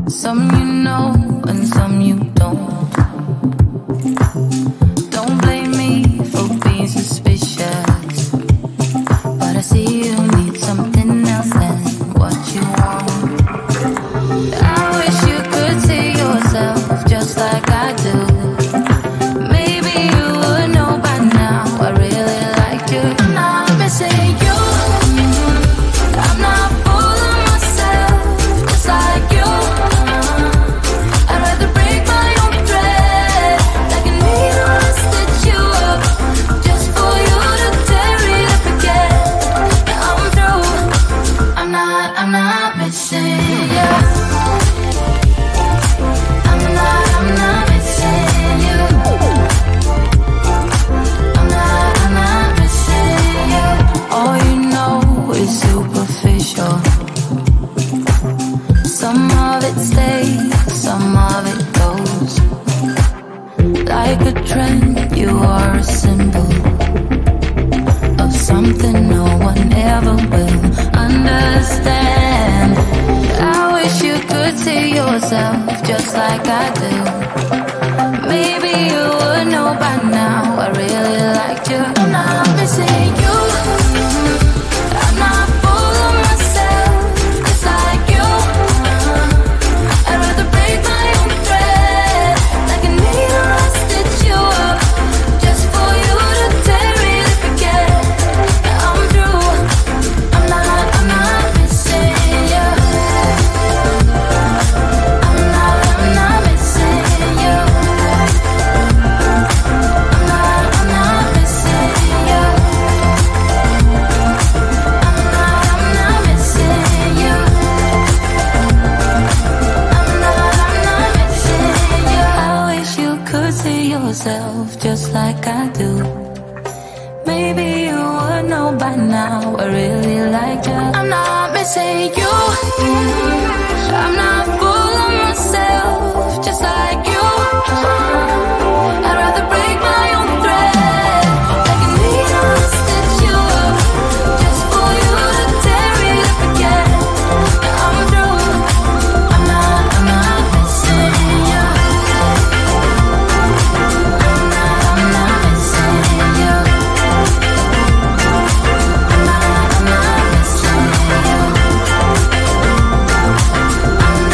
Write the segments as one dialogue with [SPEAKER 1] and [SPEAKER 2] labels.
[SPEAKER 1] Some you know and some you don't. Don't blame me for being suspicious, but I see you need something else than what you want. I wish you could see yourself just like I do. Maybe you would know by now I really liked you. I'm not missing you. I'm not fooling myself just like you. I'd rather break my own thread like a needle and stitch you up just for you to tear it up again. Now I'm through. I'm not missing you. I'm not missing you. I'm not missing you. All you know is superficial. Some of it stays, some of it goes. Like a trend, you are a symbol of something no one ever will understand. I wish you could see yourself just like I do. Maybe you would know by now I really liked you. I'm not missing you. I'm not full of myself just like you. I'd rather break my own thread like a needle and stitch you up just for you to tear it up again. Now I'm through. I'm not missing you. I'm not missing you. I'm not missing you. I'm not missing you. I'm not missing you. I wish you could see yourself just like I do. Maybe you would know by now I really like you. I'm not missing you. I'm not full of myself just like you. I'd rather break my own thread like a needle and stitch you up just for you to tear it up again. Now I'm through. I'm not missing you. I'm not missing you. I'm not missing you. I'm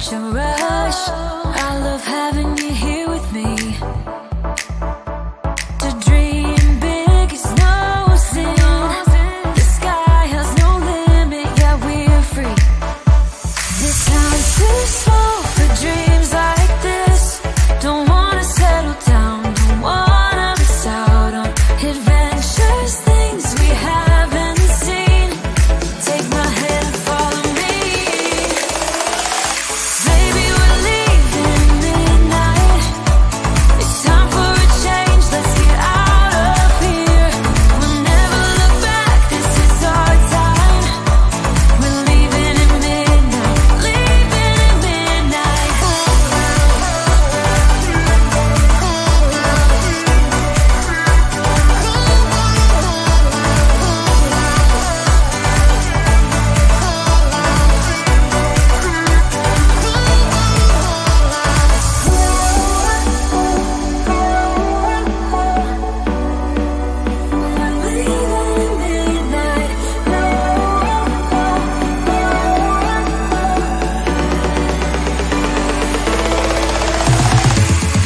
[SPEAKER 1] such a rush. I love having you here with me. To dream big is no sin. The sky has no limit, yeah, we're free. This time's too slow for dreams like this. Don't wanna settle down, don't wanna miss out on adventures, things we haven't seen. Take my hand, follow me. Baby, we're leaving midnight. It's time for a change, let's get out of here. We'll never look back, this is our time. We're leaving at midnight, leaving at midnight.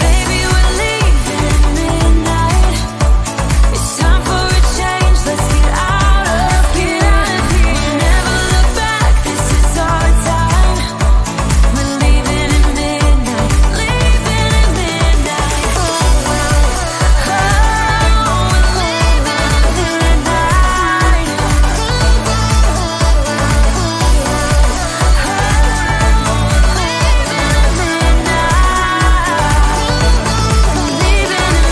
[SPEAKER 1] Baby, we're leaving at midnight. It's time for a change, let's get out of here. We'll never look back, this is our time. We're leaving at midnight, leaving at midnight. Oh, we're leaving at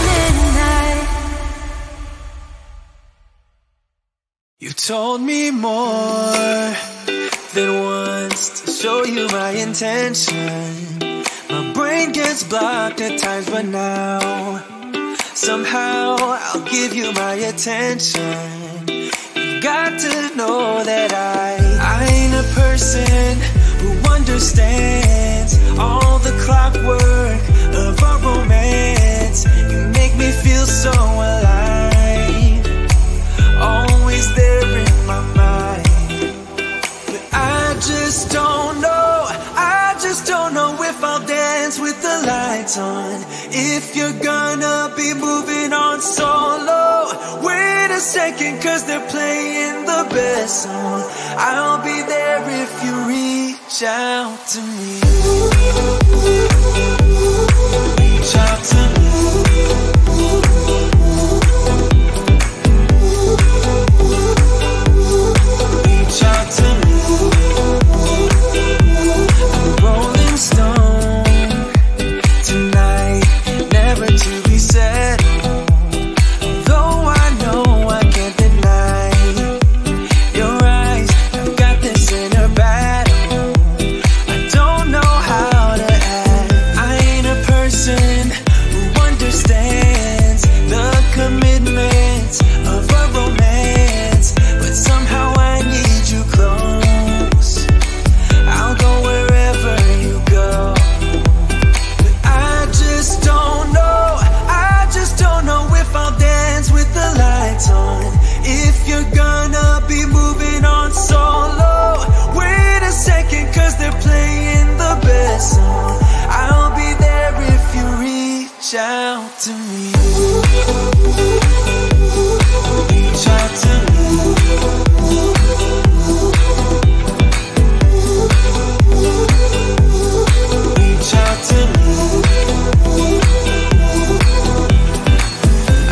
[SPEAKER 1] midnight.
[SPEAKER 2] You told me more than once to show you my intention. My brain gets blocked at times, but now somehow I'll give you my attention. You got to know that I ain't a person who understands all the clockwork of our romance. You make me feel so alive, always there in my mind. But I just don't know, I just don't know if I'll dance with the lights on. If you're gonna be moving on solo, wait a second, cause they're playing the best song. I'll be there if you reach out to me. Reach out to me. Reach out to me. I'm a rolling stone tonight, never to be settled. Though I know I can't deny your eyes, I've got this inner battle. I don't know how to act. I ain't a person who understands the commitments of a romance, but somehow I need you close. I'll go wherever you go. But I just don't know, I just don't know if I'll dance with the lights on. If you're gonna be moving on solo, wait a second, cause they're playing the best song. I'll be there if you reach out to me. Reach out to me. Reach out to me.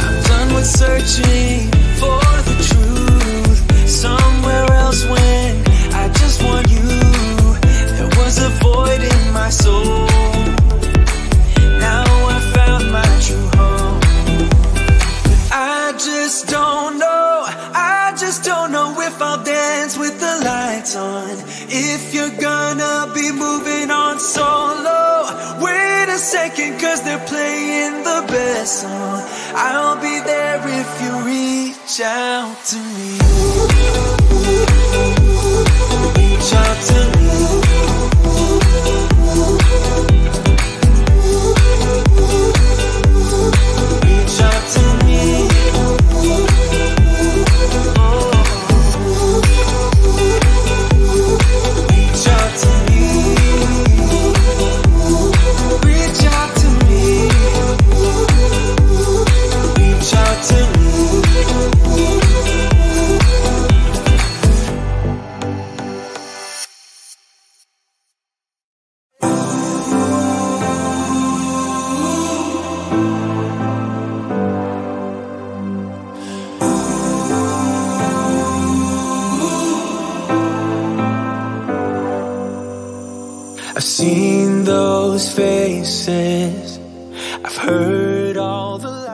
[SPEAKER 2] I'm done with searching for the truth somewhere else when I just want you. There was a void in my soul. Now I found my true home. But I just don't know, I just don't know if I'll dance with the lights on. If you're gonna be moving on solo, wait a second, cause they're playing the best song. I'll be there if you reach out to me. Reach out to me. Reach out to me. Reach out to me. I've seen those faces, I've heard all the